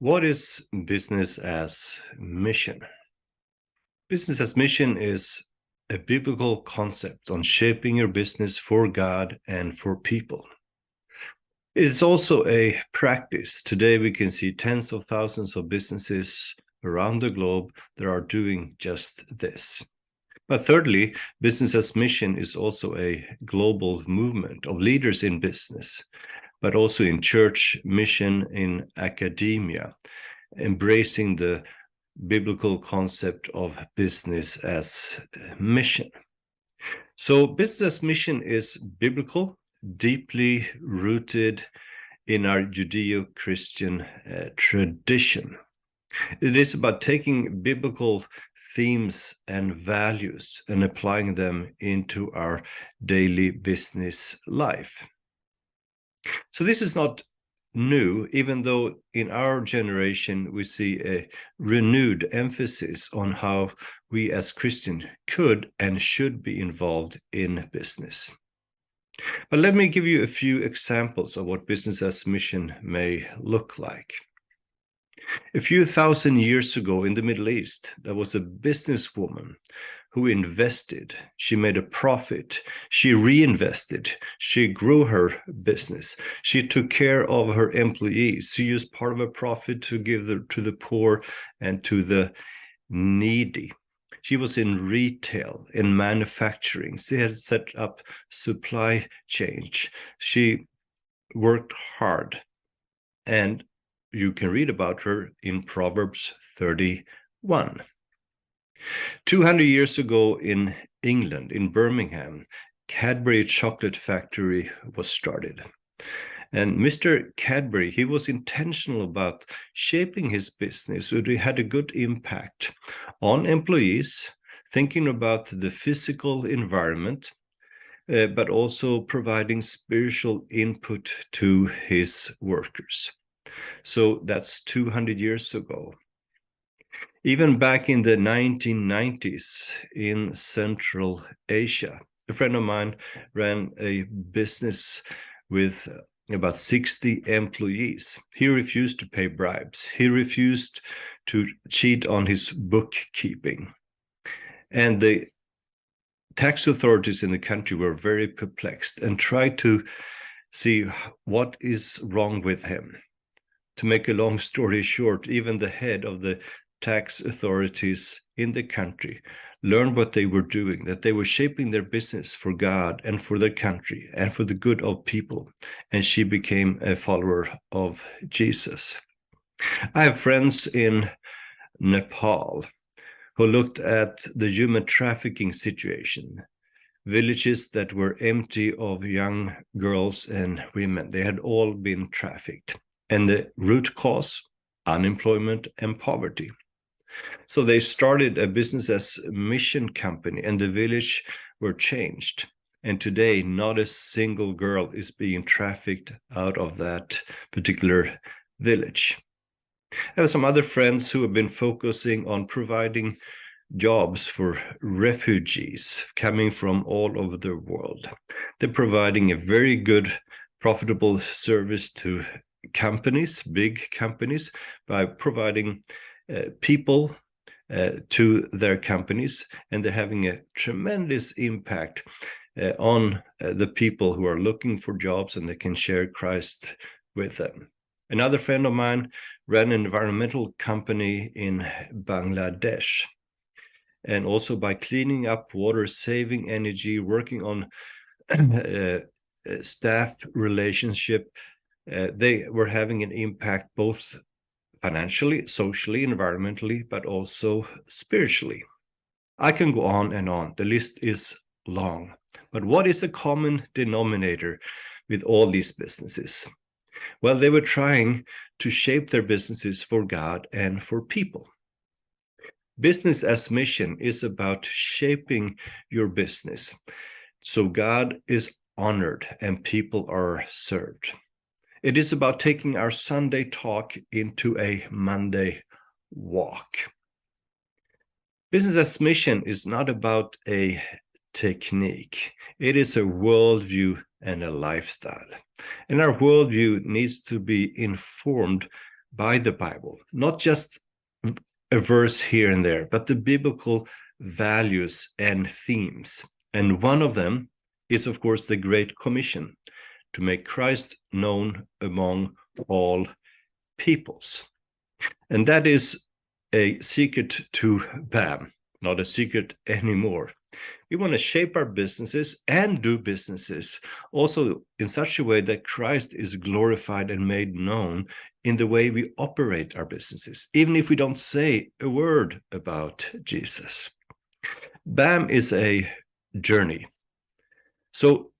What is business as mission? Business as mission is a biblical concept on shaping your business for God and for people. It's also a practice. Today we can see tens of thousands of businesses around the globe that are doing just this. But thirdly, business as mission is also a global movement of leaders in business, but also in church, mission, in academia, embracing the biblical concept of business as mission. So business mission is biblical, deeply rooted in our Judeo-Christian tradition. It is about taking biblical themes and values and applying them into our daily business life. So this is not new, even though in our generation we see a renewed emphasis on how we as Christians could and should be involved in business. But let me give you a few examples of what business as mission may look like. A few thousand years ago in the Middle East, there was a businesswoman who invested. She made a profit. She reinvested. She grew her business. She took care of her employees. She used part of her profit to give to the poor and to the needy. She was in retail, in manufacturing. She had set up supply chains. She worked hard, and you can read about her in Proverbs 31. 200 years ago in England, in Birmingham, Cadbury chocolate factory was started. And Mr. Cadbury, he was intentional about shaping his business so that he had a good impact on employees, thinking about the physical environment, but also providing spiritual input to his workers. So that's 200 years ago. Even back in the 1990s in Central Asia, a friend of mine ran a business with about 60 employees. He refused to pay bribes. He refused to cheat on his bookkeeping. And the tax authorities in the country were very perplexed and tried to see what is wrong with him. To make a long story short, even the head of the tax authorities in the country learned what they were doing, that they were shaping their business for God and for their country and for the good of people. And she became a follower of Jesus. I have friends in Nepal who looked at the human trafficking situation. Villages that were empty of young girls and women. They had all been trafficked. And the root cause, unemployment and poverty. So they started a business as mission company, and the village were changed. And today, not a single girl is being trafficked out of that particular village. I have some other friends who have been focusing on providing jobs for refugees coming from all over the world. They're providing a very good, profitable service to companies, big companies, by providing people to their companies, and they're having a tremendous impact on the people who are looking for jobs, and they can share Christ with them. Another friend of mine ran an environmental company in Bangladesh, and also by cleaning up water, saving energy, working on staff relationship, they were having an impact both financially, socially, environmentally, but also spiritually. I can go on and on. The list is long. But what is a common denominator with all these businesses? Well, they were trying to shape their businesses for God and for people. Business as mission is about shaping your business so God is honored and people are served. It is about taking our Sunday talk into a Monday walk. Business as mission is not about a technique. It is a worldview and a lifestyle. And our worldview needs to be informed by the Bible, not just a verse here and there, but the biblical values and themes. And one of them is, of course, the Great Commission, to make Christ known among all peoples. And that is a secret to BAM, not a secret anymore. We want to shape our businesses and do businesses also in such a way that Christ is glorified and made known in the way we operate our businesses, even if we don't say a word about Jesus. BAM is a journey. So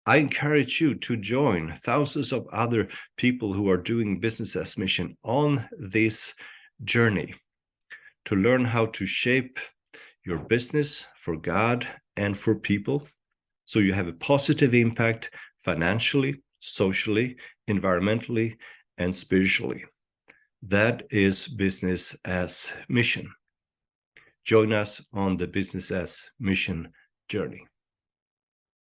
I encourage you to join thousands of other people who are doing business as mission on this journey to learn how to shape your business for God and for people, so you have a positive impact financially, socially, environmentally, and spiritually. That is business as mission. Join us on the business as mission journey.